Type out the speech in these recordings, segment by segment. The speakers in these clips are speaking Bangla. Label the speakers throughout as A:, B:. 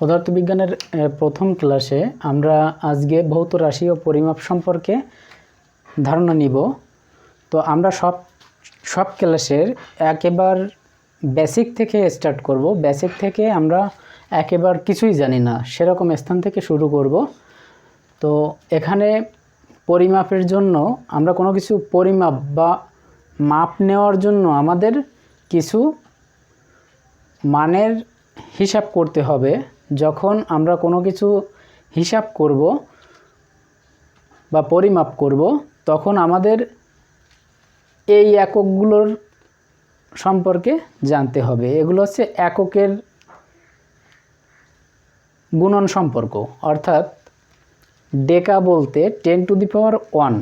A: পদার্থবিজ্ঞানের প্রথম ক্লাসে আমরা আজকে ভৌত রাশি ও পরিমাপ সম্পর্কে ধারণা নিব। তো আমরা সব ক্লাসের একেবারে বেসিক থেকে স্টার্ট করব। বেসিক থেকে আমরা একেবারে কিছুই জানি না সেরকম স্থান থেকে শুরু করব। তো এখানে পরিমাপের জন্য আমরা কোনো কিছু পরিমাপ বা মাপ নেওয়ার জন্য আমাদের কিছু মানের হিসাব করতে হবে। যখন আমরা কোনো কিছু হিসাব করব বা পরিমাপ করব তখন আমাদের এই এককগুলোর সম্পর্কে জানতে হবে। এগুলো হচ্ছে এককের গুণন সম্পর্ক, অর্থাৎ ডেকা বলতে 10⁻⁴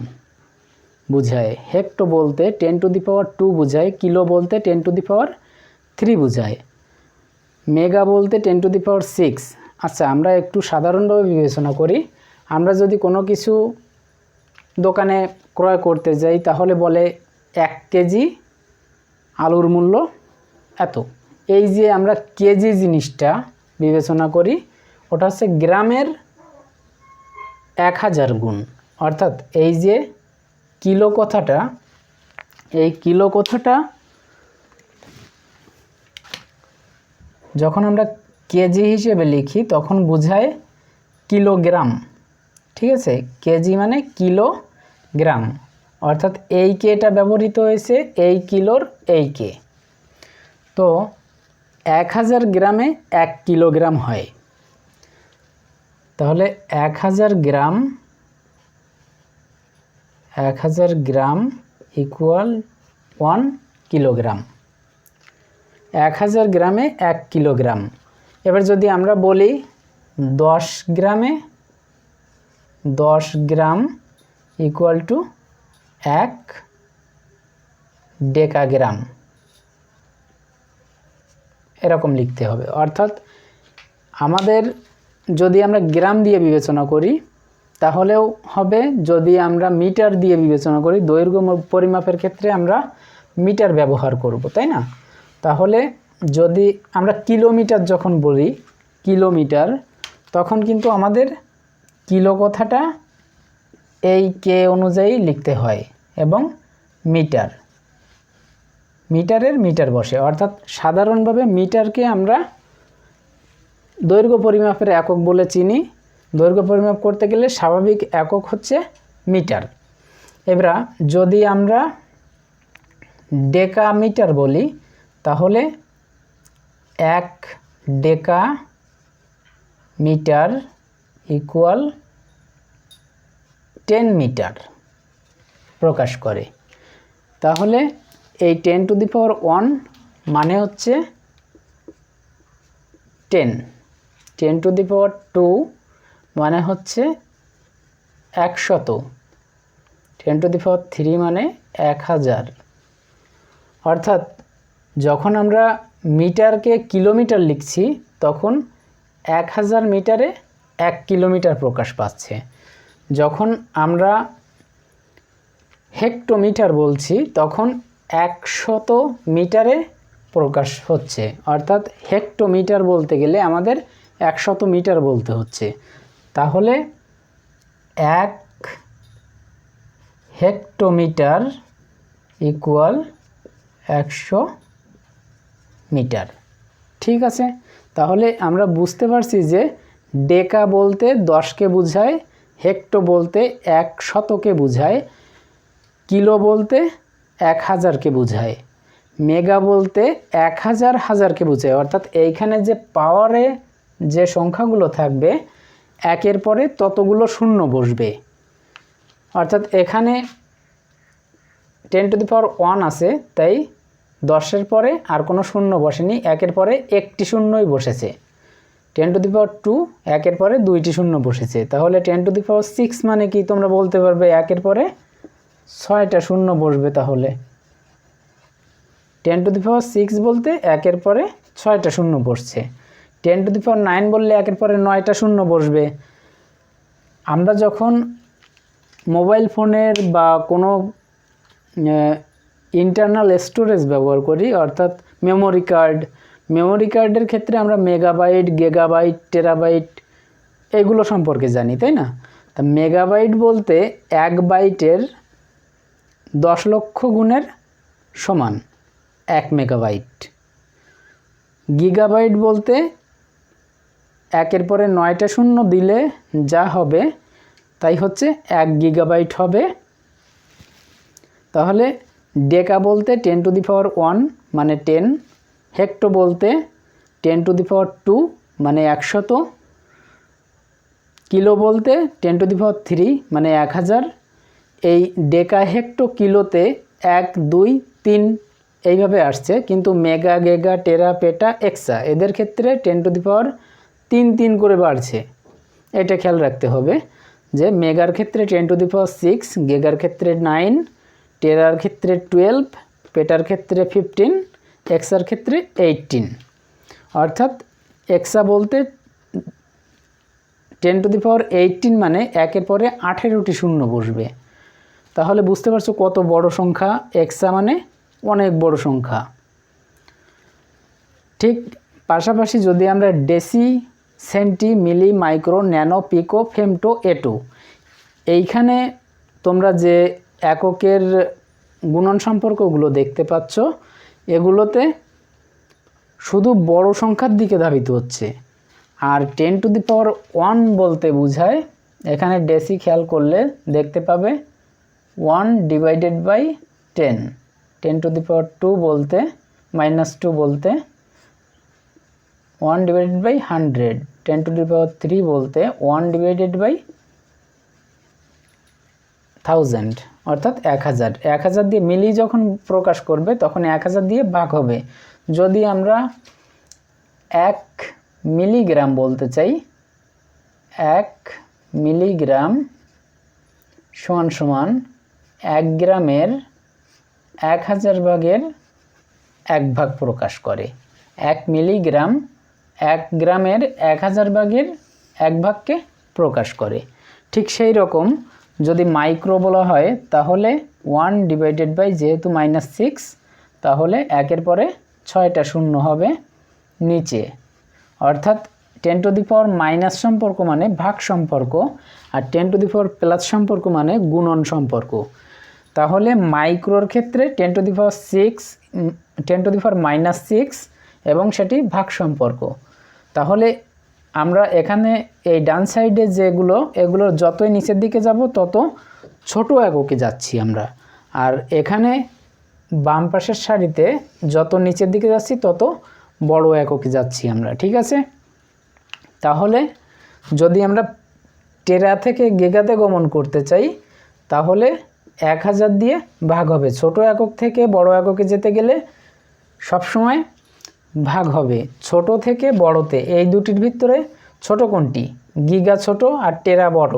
A: বোঝায়, হেক্টো বলতে 10⁻² বোঝায়, কিলো বলতে 10⁻³ বোঝায়, মেগা বলতে 10⁻⁶। আচ্ছা, আমরা একটু সাধারণভাবে বিবেচনা করি। আমরা যদি কোনো কিছু দোকানে ক্রয় করতে যাই তাহলে বলে 1 কেজি আলুর মূল্য এত। এই যে আমরা কেজি জিনিসটা বিবেচনা করি ওটা হচ্ছে গ্রামের 1000 গুণ। অর্থাৎ এই যে কিলো কথাটা, এই কিলো কথাটা যখন আমরা কেজি হিসেবে লিখি তখন বোঝায় কিলোগ্রাম। ঠিক আছে, কেজি মানে কিলোগ্রাম, অর্থাৎ এই কেটা ব্যবহৃত হয়েছে এই কিলোর এই কে। তো 1000 গ্রামে 1 কিলোগ্রাম হয়। তাহলে 1000 গ্রাম ইকুয়াল 1 কিলোগ্রাম। 1000 গ্রামে 1 কিলোগ্রাম। এবার যদি আমরা বলি 10 গ্রাম ইকুয়াল টু 1 ডেকাগ্রাম, এরকম লিখতে হবে। অর্থাৎ আমাদের যদি আমরা গ্রাম দিয়ে বিবেচনা করি তাহলেও হবে, যদি আমরা মিটার দিয়ে বিবেচনা করি, দৈর্ঘ্য পরিমাপের ক্ষেত্রে আমরা মিটার ব্যবহার করব, তাই না? তাহলে যদি আমরা কিলোমিটার যখন বলি কিলোমিটার, তখন কিন্তু আমাদের কিলো কথাটা এই কে অনুযায়ী লিখতে হয় এবং মিটারের মিটার বসে। অর্থাৎ সাধারণভাবে মিটারকে আমরা দৈর্ঘ্য পরিমাপের একক বলে চিনি। দৈর্ঘ্য পরিমাপ করতে গেলে স্বাভাবিক একক হচ্ছে মিটার। এবার যদি আমরা ডেকামিটার বলি তাহলে 1 ডেকা মিটার ইকুয়াল 10 মিটার প্রকাশ করে। তাহলে এই 10⁻⁴ মানে হচ্ছে 10, 10⁻² মানে হচ্ছে 100, 10⁻³ মানে 1000। অর্থাৎ যখন আমরা মিটারকে কিলোমিটার লিখছি তখন 1000 মিটারে 1 কিলোমিটার প্রকাশ পাচ্ছে। যখন আমরা হেক্টোমিটার বলছি তখন 100 মিটারে প্রকাশ হচ্ছে। অর্থাৎ হেক্টোমিটার বলতে গেলে আমাদের 100 মিটার বলতে হচ্ছে। তাহলে 1 হেক্টোমিটার ইকুয়াল 100 মিটার। ঠিক আছে, তাহলে আমরা বুঝতে পারছি যে ডেকা বলতে 10কে বোঝায়, হেক্টো বলতে 100কে বোঝায়, কিলো বলতে 1000কে বোঝায়, মেগা বলতে 1000কে বোঝায়। অর্থাৎ এইখানে যে পাওয়ারে যে সংখ্যাগুলো থাকবে একের পরে ততগুলো শূন্য বসবে। অর্থাৎ এখানে 10⁻⁴ আছে, তাই 10-এর পরে আর কোনো শূন্য বসেনি, একের পরে একটি শূন্যই বসেছে। 10⁻², একের পরে 2টি শূন্য বসেছে। তাহলে 10⁻⁶ মানে কি তোমরা বলতে পারবে, একের পরে 6টা শূন্য বসবে। তাহলে 10⁻⁶ বলতে একের পরে 6টা শূন্য বসছে। 10⁹ বললে একের পরে 9টা শূন্য বসবে। আমরা যখন মোবাইল ফোনের বা কোনো ইন্টারনাল স্টোরেজ ব্যবহার করি, অর্থাৎ মেমোরি কার্ড মেমোরি কার্ডের ক্ষেত্রে আমরা মেগাবাইট, গিগাবাইট, টেরাবাইট এগুলো সম্পর্কে জানি, তাই না? তা মেগাবাইট বলতে 1 বাইটের 10 লক্ষ গুণের সমান 1 মেগাবাইট। গিগাবাইট বলতে 1-এর পরে 9টা শূন্য দিলে যা হবে তাই হচ্ছে 1 গিগাবাইট হবে। তাহলে ডেকা বলতে 10⁻1 মানে 10, হেক্টো বলতে 10⁻2 মানে 100, কিলো বলতে 10⁻3 মানে 1000। এই ডেকা, হেক্টো, কিলোতে 1, 2, 3 এইভাবে আসছে, কিন্তু মেগা, গেগা, টেরা, পেটা, এক্সা এদের ক্ষেত্রে 10⁻3 করে বাড়ছে। এটা খেয়াল রাখতে হবে যে মেগার ক্ষেত্রে 10⁻6, গেগার ক্ষেত্রে 9, টেরার ক্ষেত্রে 12, পেটার ক্ষেত্রে 15, এক্সার ক্ষেত্রে 18। অর্থাৎ এক্সা বলতে 10⁻18 মানে 1-এর পরে 18টি শূন্য বসবে। তাহলে বুঝতে পারছো কত বড় সংখ্যা। এক্সা মানে অনেক বড় সংখ্যা। ঠিক পাশাপাশি যদি আমরা ডেসি, সেন্টি, মিলি, মাইক্রো, ন্যানো, পিকো, ফেমটো, এটো এইখানে তোমরা যে এককের গুণন সম্পর্কগুলো দেখতে পাচ্ছ, এগুলোতে শুধু বড় সংখ্যার দিকে ধাবিত হচ্ছে। আর 10⁻1 বলতে বোঝায়, এখানে ডেসি খেয়াল করলে দেখতে পাবে 1/10, 10⁻2 বলতে -2 বলতে 1/100, 10⁻3 বলতে 1/1000, অর্থাৎ 1000। 1000 দিয়ে মিলি যখন প্রকাশ করবে তখন 1000 দিয়ে ভাগ হবে। যদি আমরা 1 মিলিগ্রাম বলতে চাই, 1 মিলিগ্রাম সমান 1 গ্রামের 1000 ভাগের 1 ভাগ প্রকাশ করে। 1 মিলিগ্রাম 1 গ্রামের 1000 ভাগের 1 ভাগকে প্রকাশ করে। ঠিক সেই রকম যদি মাইক্রো বলা হয় তাহলে 1/, যেহেতু -6 তাহলে 1-এর পরে 6টা শূন্য হবে নিচে। অর্থাৎ 10⁻⁻ সম্পর্ক মানে ভাগ সম্পর্ক, আর 10⁻+ সম্পর্ক মানে গুণন সম্পর্ক। তাহলে মাইক্রোর ক্ষেত্রে 10⁻6 এবং সেটি ভাগ সম্পর্ক। তাহলে আমরা এখানে এই ডান সাইডে যেগুলো, এগুলোর যতই নিচের দিকে যাব তত ছোট এককে যাচ্ছি আমরা, আর এখানে বাম পাশের সারিতে যত নিচের দিকে যাচ্ছি তত বড় এককে যাচ্ছি আমরা। ঠিক আছে? তাহলে যদি আমরা টেরা থেকে গিগাতে গমন করতে চাই তাহলে 1000 দিয়ে ভাগ হবে। ছোট একক থেকে বড় এককে যেতে গেলে সবসময় ভাগ হবে ছোট থেকে বড়তে। এই দুটির ভিতরে ছোট কোনটি? গিগা ছোট আর টেরা বড়।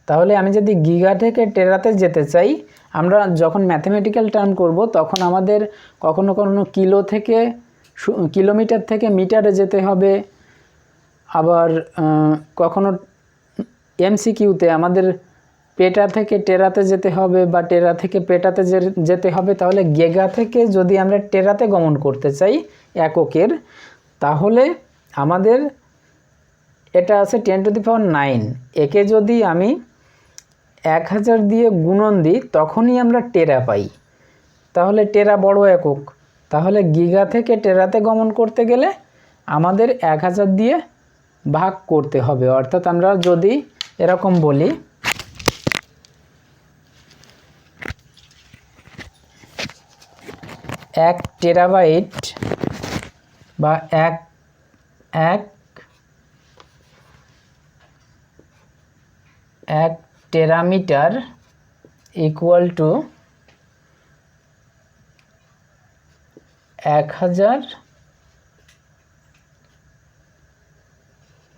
A: তাহলে আমি যদি গিগা থেকে টেরাতে যেতে চাই, আমরা যখন ম্যাথমেটিক্যাল টার্ম করব তখন আমাদের কখনো কখনো কিলোমিটার থেকে মিটারে যেতে হবে, আবার কখনো এমসিকিউতে আমাদের পেটা থেকে টেরাতে যেতে হবে বা টেরা থেকে পেটাতে যেতে হবে। তাহলে গেগা থেকে যদি আমরা টেরাতে গমন করতে চাই এককের, তাহলে আমাদের এটা আছে 10⁹। একে যদি আমি 1000 দিয়ে গুণন দিই তখনই আমরা টেরা পাই। তাহলে টেরা বড় একক। তাহলে গিগা থেকে টেরাতে গমন করতে গেলে আমাদের 1000 দিয়ে ভাগ করতে হবে। অর্থাৎ আমরা যদি এরকম বলি, 1 টেরাবাইট বা 1 টেরামিটার ইকুয়াল টু 1000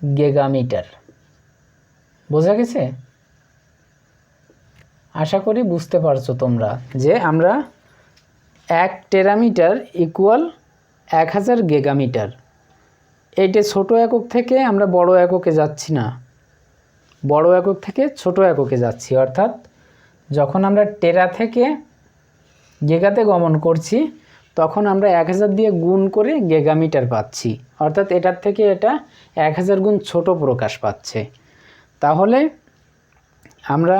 A: গিগামিটার। বোঝা গেছে? আশা করি বুঝতে পারছো তোমরা যে আমরা 1 টেরামিটার ইকুয়াল 1000 গিগামিটার। এইটা ছোট একক থেকে আমরা বড় এককে যাচ্ছি না, বড় একক থেকে ছোট এককে যাচ্ছি। অর্থাৎ যখন আমরা টেরা থেকে গিগাতে গমন করছি তখন আমরা 1000 দিয়ে গুণ করে গিগামিটার পাচ্ছি, অর্থাৎ এটার থেকে এটা 1000 গুণ ছোট প্রকাশ পাচ্ছে। তাহলে আমরা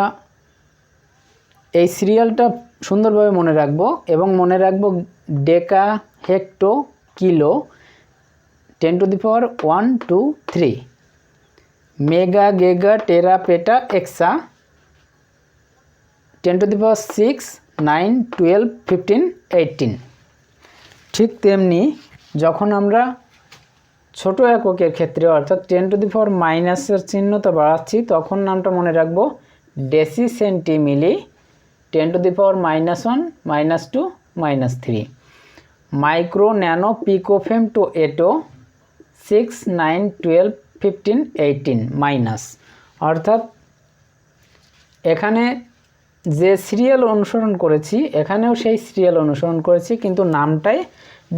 A: এই সিরিয়ালটা সুন্দরভাবে মনে রাখব এবং মনে রাখব deca, hecto, kilo 10 to the power 1 2 3, mega, giga, tera, peta, এক্সা 10 to the পাওয়ার 6 9 12 15 18। ঠিক তেমনি যখন আমরা ছোট এককের ক্ষেত্রে অর্থাৎ 10 টু দি পাওয়ার মাইনাসের চিহ্নটা বাড়াচ্ছি, তখন নামটা মনে রাখবো deci centi milli 10 to the power -1 -2 -3, micro, nano, pico femto to atto 6 9 12 15 18 minus. অর্থাৎ এখানে যে সিরিয়াল অনুসরণ করেছি এখানেও সেই সিরিয়াল অনুসরণ করেছি, কিন্তু নামটাই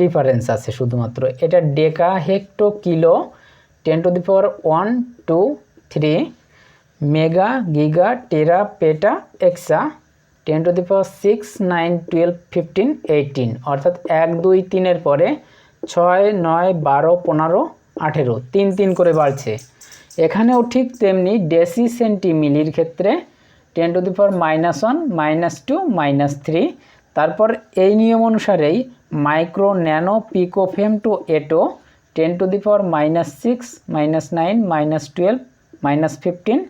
A: ডিফারেন্স আছে শুধুমাত্র। এটা deca, hecto, kilo 10 to the power 1 2 3, mega, giga, tera, peta, এক্সা 10 to the পাওয়ার 6 9 12 15 18, অর্থাৎ 1 2 3-এর পরে 6 9 12 15 18 3 3 করে বাড়ছে। এখানেও ঠিক তেমনি ডেসি সেন্টিমিলির ক্ষেত্রে 10 টু দি পাওয়ার -1 -2 -3, তারপর এই নিয়ম অনুসারেই মাইক্রো, ন্যানো, পিকোফেম টু এটো 10 টু দি পাওয়ার -6 -9 -12 -15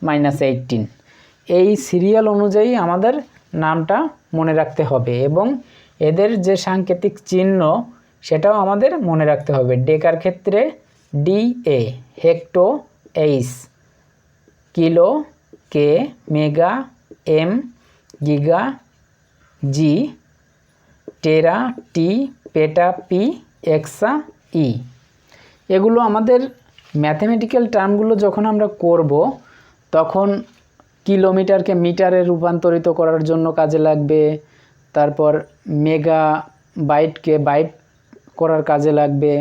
A: -18। এই সিরিয়াল অনুযায়ী আমাদের নামটা মনে রাখতে হবে এবং এদের যে সাংকেতিক চিহ্ন সেটাও আমাদের মনে রাখতে হবে। ডেকার ক্ষেত্রে D A, hecto H, kilo K, mega M, giga G, tera T, পেটা পি, এক্সা ই। এগুলো আমাদের ম্যাথমেটিক্যাল টার্মগুলো যখন আমরা করব তখন কিলোমিটারকে মিটারে রূপান্তরিত করার জন্য কাজে লাগবে, তারপর মেগা বাইটকে বাইট করার কাজে লাগবে,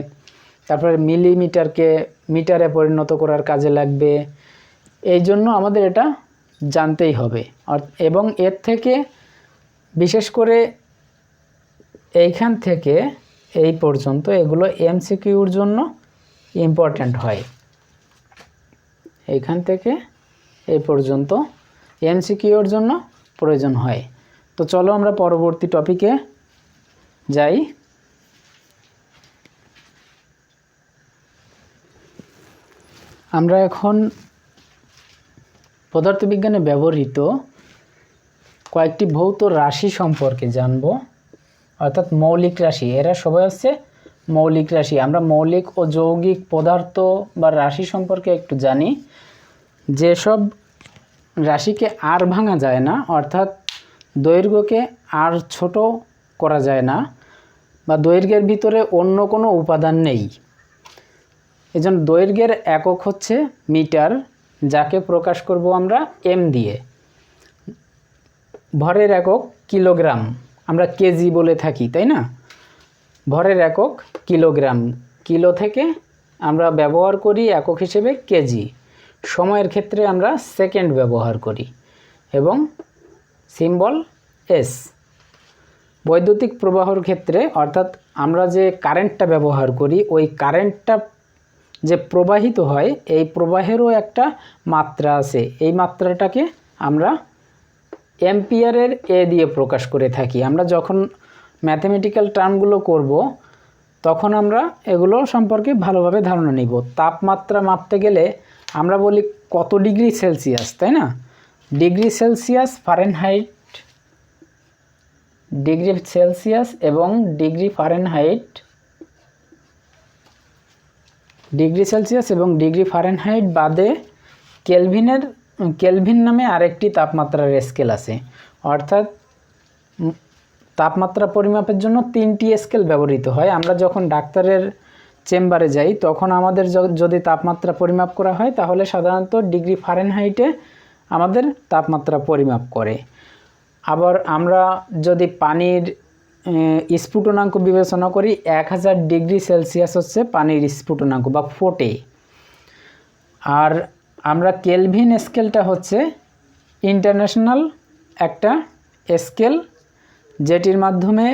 A: তারপর মিলিমিটারকে মিটারে পরিণত করার কাজে লাগবে। এই জন্য আমাদের এটা জানতেই হবে। এবং এর থেকে বিশেষ করে এইখান থেকে এই পর্যন্ত এগুলো এমসিকিউর জন্য ইম্পর্ট্যান্ট হয়। এইখান থেকে এই পর্যন্ত এমসিকিউর জন্য প্রয়োজন হয়। তো চলো আমরা পরবর্তী টপিকে যাই। আমরা এখন পদার্থবিজ্ঞানে ব্যবহৃত কয়েকটি ভৌত রাশি সম্পর্কে জানব, অর্থাৎ মৌলিক রাশি। এরা সবাই হচ্ছে মৌলিক রাশি। আমরা মৌলিক ও যৌগিক পদার্থ বা রাশি সম্পর্কে একটু জানি। যেসব রাশিকে আর ভাঙা যায় না, অর্থাৎ দৈর্ঘ্যকে আর ছোট করা যায় না, বা দৈর্ঘ্যের ভিতরে অন্য কোনো উপাদান নেই, এজন্য দৈর্ঘ্যের একক হচ্ছে মিটার, যাকে প্রকাশ করব আমরা এম দিয়ে। ভরের একক কিলোগ্রাম, আমরা কেজি বলে থাকি, তাই না? ভরের একক কিলোগ্রাম। কিলো থেকে আমরা ব্যবহার করি একক হিসেবে কেজি। সময়ের ক্ষেত্রে আমরা সেকেন্ড ব্যবহার করি এবং সিম্বল এস। বৈদ্যুতিক প্রবাহর ক্ষেত্রে অর্থাৎ আমরা যে কারেন্টটা ব্যবহার করি ওই কারেন্টটা যে প্রবাহিত হয় এই প্রবাহেরও একটা মাত্রা আছে। এই মাত্রাটাকে আমরা অ্যাম্পিয়ারের এ দিয়ে প্রকাশ করে থাকি। আমরা যখন ম্যাথমেটিক্যাল টার্মগুলো করব তখন আমরা এগুলো সম্পর্কে ভালোভাবে ধারণা নিব। তাপমাত্রা মাপতে গেলে আমরা বলি কত ডিগ্রি সেলসিয়াস, তাই না? Degree Celsius, Fahrenheit, degree Celsius এবং ডিগ্রি ফারেনহাইট, ডিগ্রি সেলসিয়াস এবং ডিগ্রি ফারেনহাইট বাদে কেলভিন নামে আরেকটি তাপমাত্রার স্কেল আছে। অর্থাৎ তাপমাত্রা পরিমাপের জন্য 3টি স্কেল ব্যবহৃত হয়। আমরা যখন ডাক্তারের চেম্বারে যাই তখন আমাদের যদি তাপমাত্রা পরিমাপ করা হয় তাহলে সাধারণত ডিগ্রি ফারেনহাইটে আমাদের তাপমাত্রা পরিমাপ করে। আবার আমরা যদি পানির স্ফুটনাঙ্ক বিবেচনা করি 1000 ডিগ্রি সেলসিয়াস হচ্ছে পানির স্ফুটনাঙ্ক বা ফোটে। আর আমরা কেলভিন স্কেলটা হচ্ছে ইন্টারন্যাশনাল একটা স্কেল, যেটির মাধ্যমে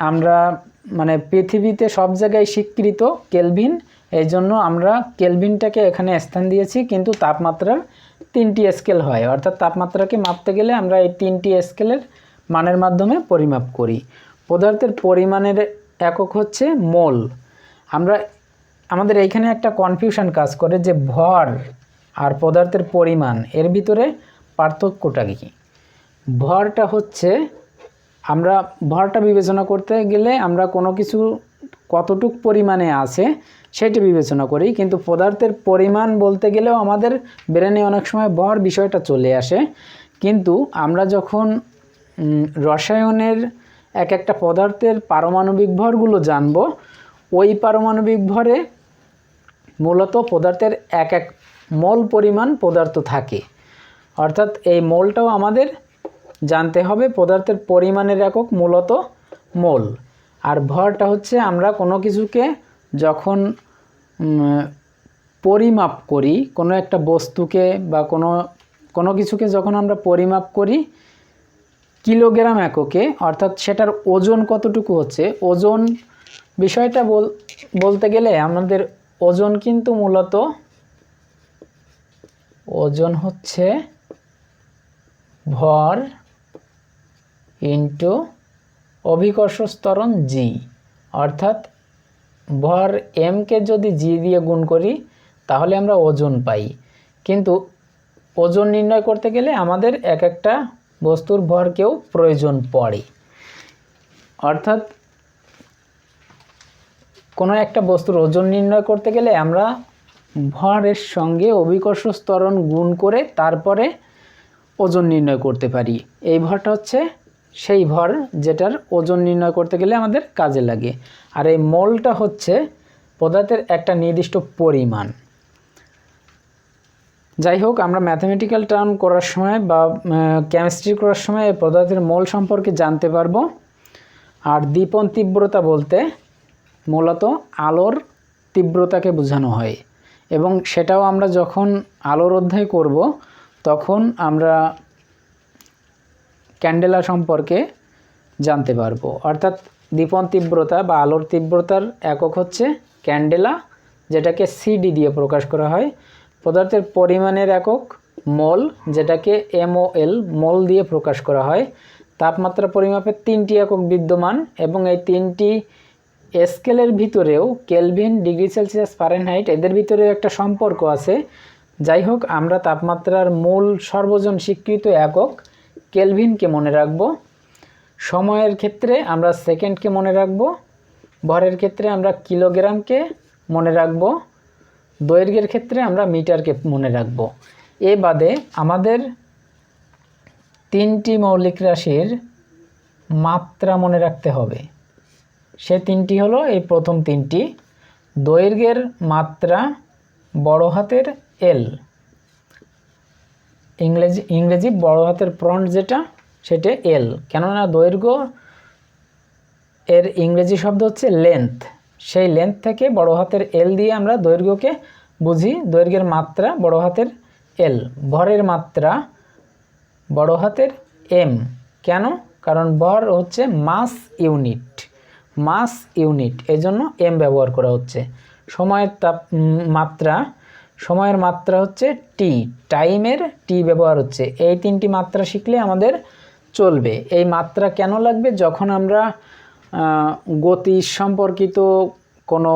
A: আমরা মানে পৃথিবীতে সব জায়গায় স্বীকৃত কেলভিন, এই জন্য আমরা কেলভিনটাকে এখানে স্থান দিয়েছি। কিন্তু তাপমাত্রার 3টি স্কেল হয়, অর্থাৎ তাপমাত্রাকে মাপতে গেলে আমরা এই 3টি স্কেলের মানের মাধ্যমে পরিমাপ করি। পদার্থের পরিমাণের একক হচ্ছে মোল। আমাদের এইখানে একটা কনফিউশন কাজ করে যে ভর আর পদার্থের পরিমাণ এর ভিতরে পার্থক্যটা কী। ভরটা হচ্ছে, আমরা ভরটা বিবেচনা করতে গেলে আমরা কোনো কিছু কতটুক পরিমাণে আছে সেটা বিবেচনা করি, কিন্তু পদার্থের পরিমাণ বলতে গেলেও আমাদের ব্রেনে অনেক সময় ভর বিষয়টা চলে আসে। কিন্তু আমরা যখন রসায়নের এক একটা পদার্থের পারমাণবিক ভরগুলো জানব, ওই পারমাণবিক ভরে মূলত পদার্থের এক এক মোল পরিমাণ পদার্থ থাকে। অর্থাৎ এই মোলটাও আমাদের জানতে হবে। পদার্থের পরিমাণের একক মূলত মোল। আর ভরটা হচ্ছে আমরা কোনো কিছুকে যখন পরিমাপ করি, কোনো একটা বস্তুকে বা কোনো কিছুকে যখন আমরা পরিমাপ করি কিলোগ্রাম এককে, অর্থাৎ সেটার ওজন কতটুকু হচ্ছে, ওজন বিষয়টা বলতে গেলে আমাদের ওজন কিন্তু মূলত ওজন হচ্ছে ভর ইন্টু অভিকর্ষ ত্বরণ জি। অর্থাৎ ভর এমকে যদি জি দিয়ে গুণ করি তাহলে আমরা ওজন পাই। কিন্তু ওজন নির্ণয় করতে গেলে আমাদের এক একটা বস্তুর ভরকেও প্রয়োজন পড়ে। অর্থাৎ কোনো একটা বস্তুর ওজন নির্ণয় করতে গেলে আমরা ভরের সঙ্গে অভিকর্ষ ত্বরণ গুণ করে তারপরে ওজন নির্ণয় করতে পারি। এই ভরটা হচ্ছে সেই ভর যেটার ওজন নির্ণয় করতে গেলে আমাদের কাজে লাগে। আর এই মোলটা হচ্ছে পদার্থের একটা নির্দিষ্ট পরিমাণ। যাই হোক, আমরা ম্যাথমেটিক্যাল টার্ম করার সময় বা কেমিস্ট্রি করার সময় এই পদার্থের মোল সম্পর্কে জানতে পারবো। আর দীপন তীব্রতা বলতে মূলত আলোর তীব্রতাকে বোঝানো হয়, এবং সেটাও আমরা যখন আলোর অধ্যায় করব তখন আমরা ক্যান্ডেলা সম্পর্কে জানতে পারবো। অর্থাৎ দীপন তীব্রতা বা আলোর তীব্রতার একক হচ্ছে ক্যান্ডেলা, যেটাকে সিডি দিয়ে প্রকাশ করা হয়। পদার্থের পরিমাণের একক মোল, যেটাকে এমওএল মোল দিয়ে প্রকাশ করা হয়। তাপমাত্রা পরিমাপের 3টি একক বিদ্যমান, এবং এই 3টি স্কেলের ভিতরেও কেলভিন, ডিগ্রি সেলসিয়াস, ফারেনহাইট এদের ভিতরে একটা সম্পর্ক আছে। যাই হোক, আমরা তাপমাত্রার মূল সর্বজন স্বীকৃত একক কেলভিনকে মনে রাখব। সময়ের ক্ষেত্রে আমরা সেকেন্ডকে মনে রাখব। ভরের ক্ষেত্রে আমরা কিলোগ্রামকে মনে রাখব। দৈর্ঘ্যের ক্ষেত্রে আমরা মিটারকে মনে রাখব। এ বাদে আমাদের 3টি মৌলিক রাশির মাত্রা মনে রাখতে হবে। সে 3টি হলো এই প্রথম 3টি। দৈর্ঘ্যের মাত্রা বড় হাতের এল, ইংরেজি বড় হাতের ফ্রন্ট যেটা সেটা এল, কেননা দৈর্ঘ্য এর ইংরেজি শব্দ হচ্ছে লেন্থ। সেই লেন্থ থেকে বড় হাতের এল দিয়ে আমরা দৈর্ঘ্যকে বুঝি। দৈর্ঘ্যের মাত্রা বড় হাতের এল। ভরের মাত্রা বড় হাতের এম। কেন? কারণ ভর হচ্ছে মাস ইউনিট, এজন্য এম ব্যবহার করা হচ্ছে। সময়ের মাত্রা হচ্ছে টি, টাইমের টি ব্যবহার হচ্ছে। এই 3টি মাত্রা শিখলে আমাদের চলবে। এই মাত্রা কেন লাগবে? যখন আমরা গতি সম্পর্কিত কোনো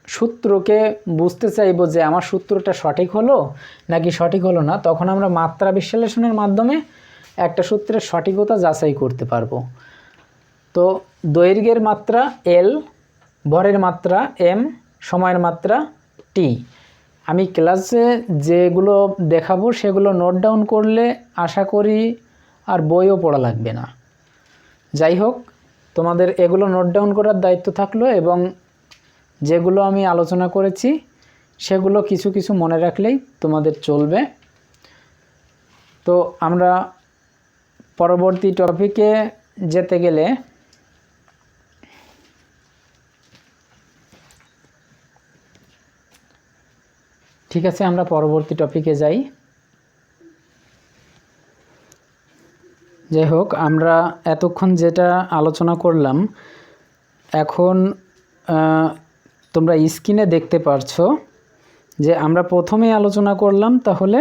A: সূত্রকে বুঝতে চাইব যে আমার সূত্রটা সঠিক হলো নাকি সঠিক হলো না, তখন আমরা মাত্রা বিশ্লেষণের মাধ্যমে একটা সূত্রের সঠিকতা যাচাই করতে পারবো। তো দৈর্ঘ্যের মাত্রা এল, ভরের মাত্রা এম, সময়ের মাত্রা টি। আমি ক্লাসে যেগুলো দেখাবো সেগুলো নোট ডাউন করলে আশা করি আর বইও পড়া লাগবে না। যাই হোক, তোমাদের এগুলো নোট ডাউন করার দায়িত্ব থাকলো, এবং যেগুলো আমি আলোচনা করেছি সেগুলো কিছু কিছু মনে রাখলেই তোমাদের চলবে। তো আমরা পরবর্তী টপিকে যেতে গেলে ঠিক আছে, আমরা পরবর্তী টপিকে যাই। যাই হোক, আমরা এতক্ষণ যেটা আলোচনা করলাম, এখন তোমরা স্ক্রিনে দেখতে পারছো যে আমরা প্রথমেই আলোচনা করলাম তাহলে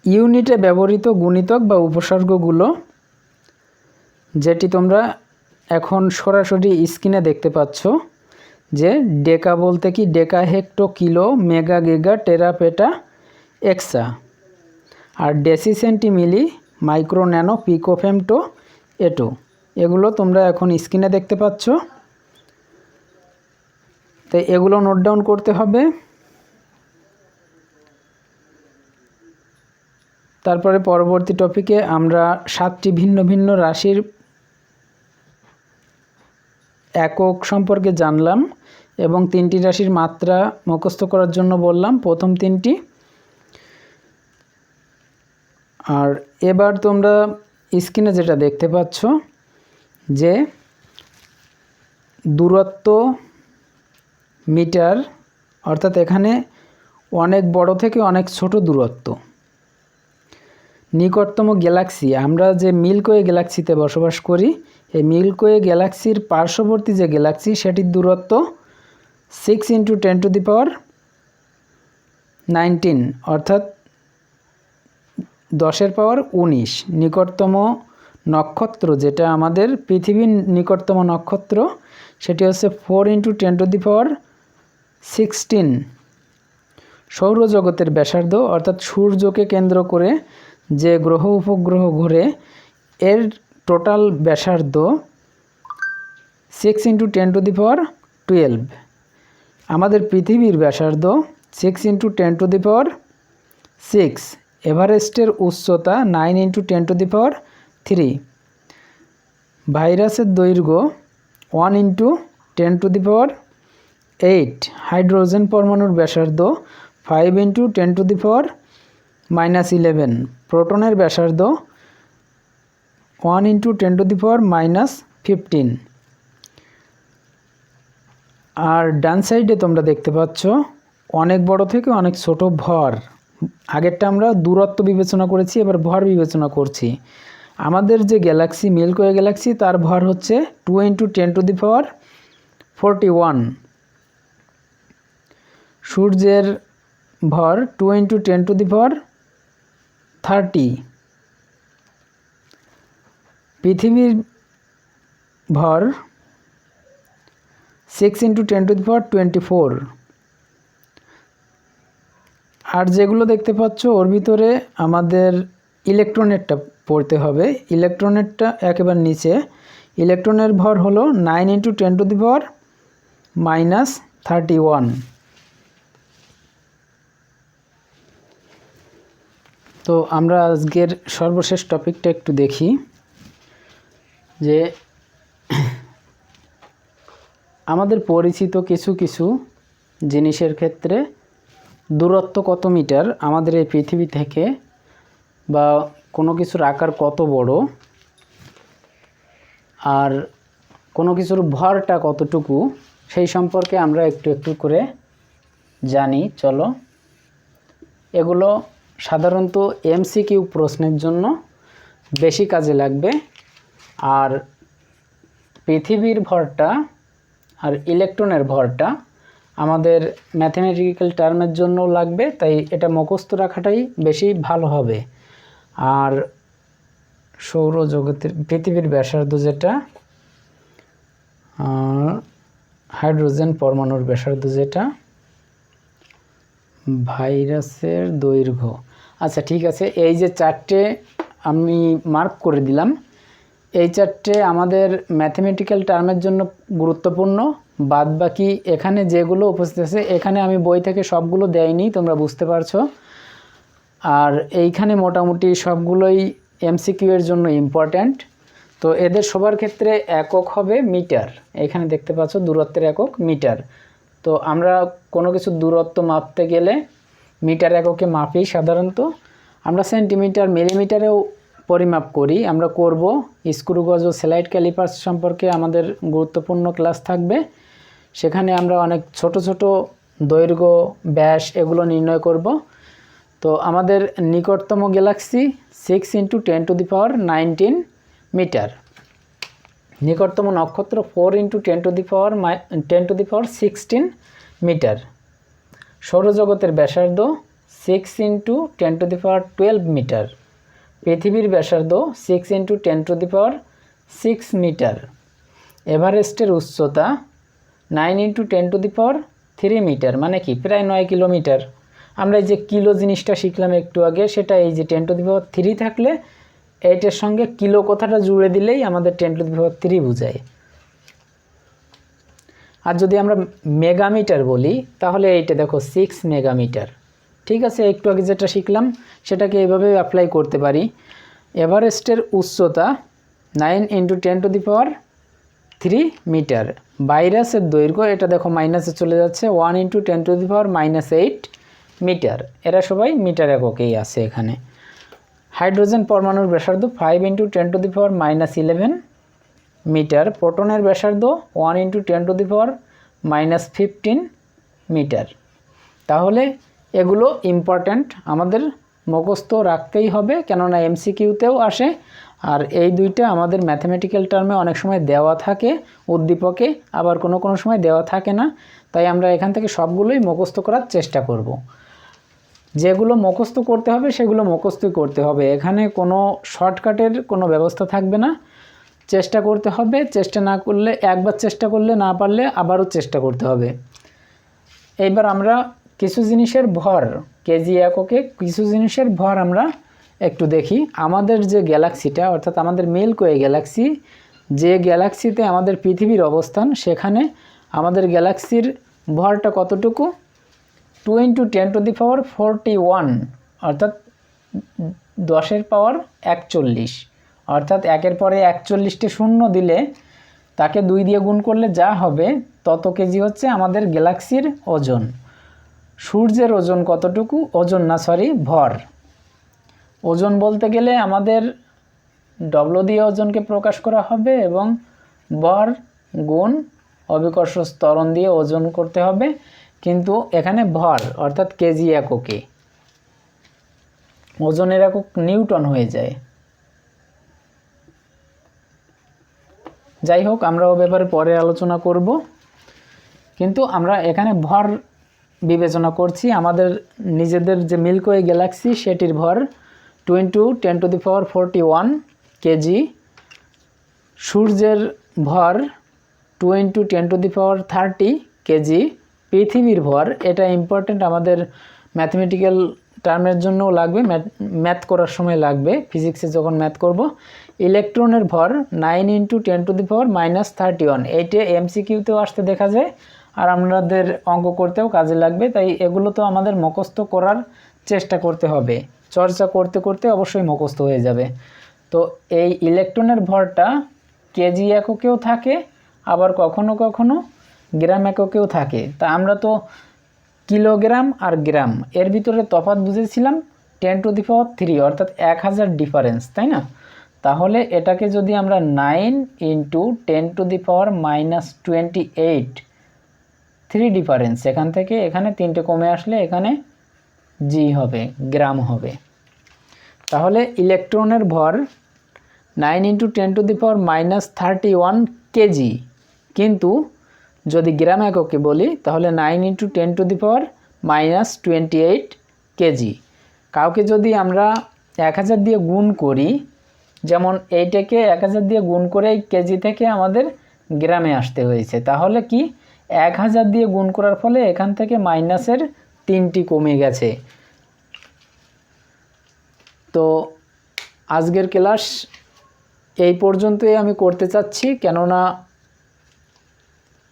A: ইউনিটে ব্যবহৃত গুণিতক বা উপসর্গগুলো, যেটি তোমরা এখন সরাসরি স্ক্রিনে দেখতে পাচ্ছ। যে ডেকা বলতে কি ডেকা, hecto, kilo, mega, giga, tera, peta, এক্সা। আর ডেসি, সেন্টি, মিলি, মাইক্রো, ন্যানো, পিকো, ফেমটো, এটো, এগুলো তোমরা এখন স্ক্রিনে দেখতে পাচ্ছ। তো এগুলো নোট ডাউন করতে হবে। তারপরে পরবর্তী টপিকে আমরা 7টি ভিন্ন ভিন্ন রাশির একক সম্পর্কে জানলাম এবং 3টি রাশির মাত্রা মুখস্থ করার জন্য বললাম, প্রথম 3টি। আর এবার তোমরা স্ক্রিনে যেটা দেখতে পাচ্ছ যে দূরত্ব মিটার, অর্থাৎ এখানে অনেক বড় থেকে অনেক ছোট দূরত্ব। নিকটতম গ্যালাক্সি, আমরা যে মিল্কওয়ে গ্যালাক্সিতে বসবাস করি, এই মিল্কওয়ে গ্যালাক্সির পার্শ্ববর্তী যে গ্যালাক্সি সেটির দূরত্ব 6 × 10⁻19, অর্থাৎ 10⁻19। নিকটতম নক্ষত্র, যেটা আমাদের পৃথিবীর নিকটতম নক্ষত্র, সেটি হচ্ছে 4 × 10⁻16। সৌরজগতের ব্যাসার্ধ, অর্থাৎ সূর্যকে কেন্দ্র করে যে গ্রহ উপগ্রহ ঘুরে, এর টোটাল ব্যাসার্ধ 6 × 10⁻12। আমাদের পৃথিবীর ব্যাসার্ধ 6 × 10⁻6। এভারেস্টের উচ্চতা 9 × 10⁻3। ভাইরাসের দৈর্ঘ্য 1 × 10⁻8। হাইড্রোজেন পরমাণুর ব্যাসার্ধ 5 × 10⁻11। প্রোটনের ব্যাসার্ধ 1 × 10⁻15। আর ডান সাইডে তোমরা দেখতে পাচ্ছ অনেক বড় থেকে অনেক ছোট ভর। আগেরটা আমরা দূরত্ব বিবেচনা করেছি, এবার ভর বিবেচনা করছি। আমাদের যে গ্যালাক্সি মিল্কওয়ে গ্যালাক্সি, তার ভর হচ্ছে 2 × 10⁻41। সূর্যের ভর 2 × 10⁻30। পৃথিবীর ভর 6 × 10⁻24। আর যেগুলো দেখতে পাচ্ছ ওর ভিতরে আমাদের ইলেকট্রনেরটা পড়তে হবে। ইলেকট্রনেরটা একেবারে নিচে। ইলেকট্রনের ভর হলো 9 × 10⁻31। তো আমরা আজকের সর্বশেষ টপিকটা একটু দেখি, যে আমাদের পরিচিত কিছু কিছু জিনিসের ক্ষেত্রে দূরত্ব কত মিটার আমাদের এই পৃথিবী থেকে, বা কোনো কিছুর আকার কত বড়, আর কোনো কিছুর ভরটা কতটুকু, সেই সম্পর্কে আমরা একটু একটু করে জানি। চলো, এগুলো সাধারণত এমসিকিউ প্রশ্নের জন্য বেশি কাজে লাগবে। আর পৃথিবীর ভরটা আর ইলেকট্রনের ভরটা আমাদের ম্যাথমেটিক্যাল টার্মের জন্য লাগবে, তাই এটা মুখস্থ রাখাটাই বেশি ভালো হবে। আর সৌরজগতের পৃথিবীর ব্যাসার্ধ, যেটা হাইড্রোজেন পরমাণুর ব্যাসার্ধ, যেটা ভাইরাসের দৈর্ঘ্য। আচ্ছা, ঠিক আছে, এই যে 4টে আমি মার্ক করে দিলাম, এই 4টে আমাদের ম্যাথমেটিক্যাল টার্মের জন্য গুরুত্বপূর্ণ। বাদ বাকি এখানে যেগুলো উপস্থিত আছে, এখানে আমি বই থেকে সবগুলো দেয়নি, তোমরা বুঝতে পারছো। আর এইখানে মোটামুটি সবগুলোই এমসিকিউ এর জন্য ইম্পর্ট্যান্ট। তো এদের সবার ক্ষেত্রে একক হবে মিটার। এখানে দেখতে পাচ্ছ দূরত্বের একক মিটার। তো আমরা কোনো কিছু দূরত্ব মাপতে গেলে মিটার এককে মাপি। সাধারণত আমরা সেন্টিমিটার, মিলিমিটারেও পরিমাপ করি, আমরা করব। স্ক্রু গজ ও স্লাইড ক্যালিপার্স সম্পর্কে আমাদের গুরুত্বপূর্ণ ক্লাস থাকবে, সেখানে আমরা অনেক ছোট ছোট দৈর্ঘ্য, ব্যাস এগুলো নির্ণয় করব। তো আমাদের নিকটতম গ্যালাক্সি 6 × 10⁻19 মিটার, নিকটতম নক্ষত্র 4 × 10⁻16 মিটার, সৌরজগতের ব্যাসার্ধ 6 × 10⁻12 মিটার, পৃথিবীর ব্যাসার্ধ 6 × 10⁻6 মিটার, এভারেস্টের উচ্চতা 9 × 10⁻3 মিটার, মানে কি প্রায় 9 কিলোমিটার। আমরা এই যে কিলো জিনিসটা শিখলাম একটু আগে, সেটা এই যে 10⁻3 থাকলে এইটার সঙ্গে কিলো কথাটা জুড়ে দিলেই আমাদের 10⁻3 বোঝায়। আর যদি আমরা মেগামিটার বলি তাহলে এইটা দেখো 6 মেগামিটার। ঠিক আছে, একটু আগে যেটা শিখলাম সেটাকে এইভাবে অ্যাপ্লাই করতে পারি। এভারেস্টের উচ্চতা 9 × 10⁻3 মিটার, ভাইরাসের দৈর্ঘ্য এটা দেখো মাইনাসে চলে যাচ্ছে 1 × 10⁻8 মিটার, এরা সবাই মিটার এককেই আছে এখানে। হাইড্রোজেন পরমাণুর ব্যাসার্ধ 5 × 10⁻11 মিটার, প্রোটনের ব্যাসার্ধ 1 × 10⁻15 মিটার। তাহলে এগুলো ইম্পর্ট্যান্ট, আমাদের মুখস্থ রাখতেই হবে, কেননা এমসিকিউতেও আসে। আর এই দুইটা আমাদের ম্যাথমেটিক্যাল টার্মে অনেক সময় দেওয়া থাকে উদ্দীপকে, আবার কোনো সময় দেওয়া থাকে না। তাই আমরা এখান থেকে সবগুলোই মুখস্থ করার চেষ্টা করব। যেগুলো মুখস্থ করতে হবে সেগুলো মুখস্থই করতে হবে, এখানে কোনো শর্টকাটের কোনো ব্যবস্থা থাকবে না। চেষ্টা করতে হবে, চেষ্টা না করলে, একবার চেষ্টা করলে না পারলে আবারও চেষ্টা করতে হবে। এইবার আমরা কিছু জিনিসের ভর, কেজি এককে কিছু জিনিসের ভর আমরা একটু দেখি। আমাদের যে গ্যালাক্সিটা, অর্থাৎ আমাদের মিল্কি ওয়ে গ্যালাক্সি, যে গ্যালাক্সিতে আমাদের পৃথিবীর অবস্থান, সেখানে আমাদের গ্যালাক্সির ভরটা কতটুকু? 2 × 10⁻41, অর্থাৎ 10⁻41, অর্থাৎ 1-এর পরে 41টে শূন্য দিলে তাকে 2 দিয়ে গুণ করলে যা হবে তত কেজি হচ্ছে আমাদের গ্যালাক্সির ওজন। সূর্যের ওজন কতটুকু? ওজন না, সরি, ভর। ওজন বলতে গেলে আমাদের ডব্লু দিয়ে ওজনকে প্রকাশ করা হবে এবং ভর গুণ অভিকর্ষ ত্বরণ দিয়ে ওজন করতে হবে, কিন্তু এখানে ভর অর্থাৎ কেজি এককে, ওজনের একক নিউটন হয়ে যায়। যাই হোক, আমরা ও ব্যাপারে পরে আলোচনা করব, কিন্তু আমরা এখানে ভর বিবেচনা করছি। আমাদের নিজেদের যে মিল্কি ওয়ে গ্যালাক্সি সেটির ভর 2 × 10⁻41 কেজি, সূর্যের ভর 2 × 10⁻30 কেজি, পৃথিবীর ভর, এটা ইম্পর্টেন্ট, আমাদের ম্যাথমেটিক্যাল টার্মের জন্যও লাগবে, ম্যাথ করার সময় লাগবে, ফিজিক্সে যখন ম্যাথ করব। ইলেকট্রনের ভর 9 × 10⁻31, এইটা এমসিকিউতেও আসতে দেখা যায়, আর আমাদের অঙ্ক করতেও কাজে লাগবে। তাই এগুলো তো আমাদের মুখস্থ করার চেষ্টা করতে হবে, চর্চা করতে করতে অবশ্যই মুখস্থ হয়ে যাবে। তো এই ইলেকট্রনের ভরটা কেজি এককেও থাকে, আবার কখনো কখনো গ্রাম এককেও থাকে। তা আমরা তো কিলোগ্রাম আর গ্রাম এর ভিতরে তফাৎ বুঝেছিলাম 10⁻3, অর্থাৎ 1000 ডিফারেন্স, তাই না? তাহলে এটাকে যদি আমরা 9 × 10⁻28, 3 ডিফারেন্স, এখান থেকে এখানে 3টে কমে আসলে এখানে জি হবে, গ্রাম হবে। তাহলে ইলেকট্রনের ভর 9 × 10⁻31 কেজি, কিন্তু যদি গ্রাম এককে বলি তাহলে 9 × 10⁻28 কেজি। কাউকে যদি আমরা 1000 দিয়ে গুণ করি, যেমন এইটাকে 1000 দিয়ে গুণ করে এই কেজি থেকে আমাদের গ্রামে আসতে হয়েছে, তাহলে কি 1000 দিয়ে গুণ করার ফলে এখান থেকে মাইনাসের 3টি কমে গেছে। তো আজকের ক্লাস এই পর্যন্তই আমি করতে চাচ্ছি, কেননা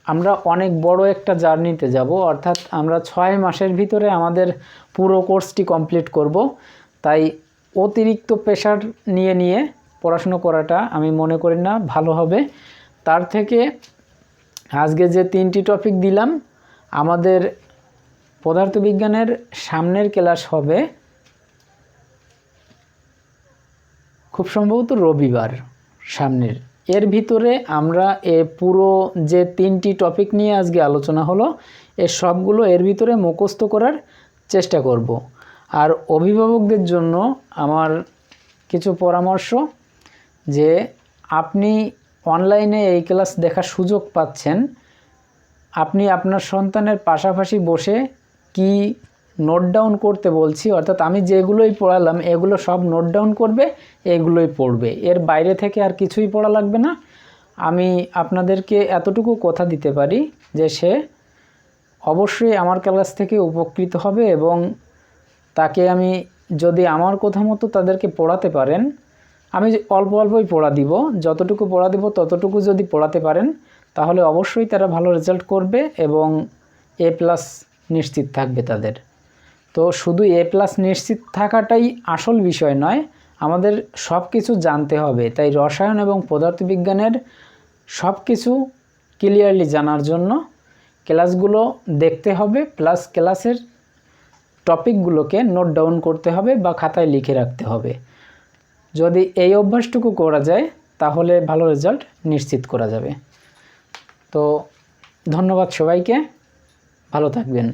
A: আমরা অনেক বড় একটা জার্নিতে যাব, অর্থাৎ আমরা 6 মাসের ভিতরে আমাদের পুরো কোর্সটি কমপ্লিট করব। তাই অতিরিক্ত প্রেশার নিয়ে পড়াশুনো করাটা আমি মনে করি না ভালো হবে। তার থেকে আজকে যে 3টি টপিক দিলাম, আমাদের পদার্থবিজ্ঞানের সামনের ক্লাস হবে খুব সম্ভবত রবিবার সামনের। এর ভিতরে আমরা পুরো যে 3টি টপিক নিয়ে আজকে আলোচনা হলো, সবগুলো এর ভিতরে মুখস্থ করার চেষ্টা করব। আর অভিভাবকদের জন্য আমার কিছু পরামর্শ, যে আপনি অনলাইনে এই ক্লাস দেখার সুযোগ পাচ্ছেন, আপনি আপনার সন্তানের পাশাপাশি বসে কি নোট ডাউন করতে বলছি, অর্থাৎ আমি যেগুলোই পড়ালাম এগুলো সব নোট ডাউন করবে, এগুলোই পড়বে, এর বাইরে থেকে আর কিছুই পড়া লাগবে না। আমি আপনাদেরকে এতটুকু কথা দিতে পারি যে সে অবশ্যই আমার ক্লাস থেকে উপকৃত হবে, এবং তাকে আমি যদি আমার কথা মতো তাদেরকে পড়াতে পারেন, আমি অল্প অল্পই পড়া দিব, যতটুকু পড়া দিব ততটুকু যদি পড়াতে পারেন তাহলে অবশ্যই তারা ভালো রেজাল্ট করবে এবং এ প্লাস নিশ্চিত থাকবে তাদের। তো শুধু এ প্লাস নিশ্চিত থাকাটাই আসল বিষয় নয়, আমাদের সব কিছু জানতে হবে। তাই রসায়ন এবং পদার্থবিজ্ঞানের সব কিছু ক্লিয়ারলি জানার জন্য ক্লাসগুলো দেখতে হবে, প্লাস ক্লাসের টপিকগুলোকে নোট ডাউন করতে হবে বা খাতায় লিখে রাখতে হবে। যদি এই অভ্যাসটুকু করা যায় তাহলে ভালো রেজাল্ট নিশ্চিত করা যাবে। তো ধন্যবাদ সবাইকে, ভালো থাকবেন।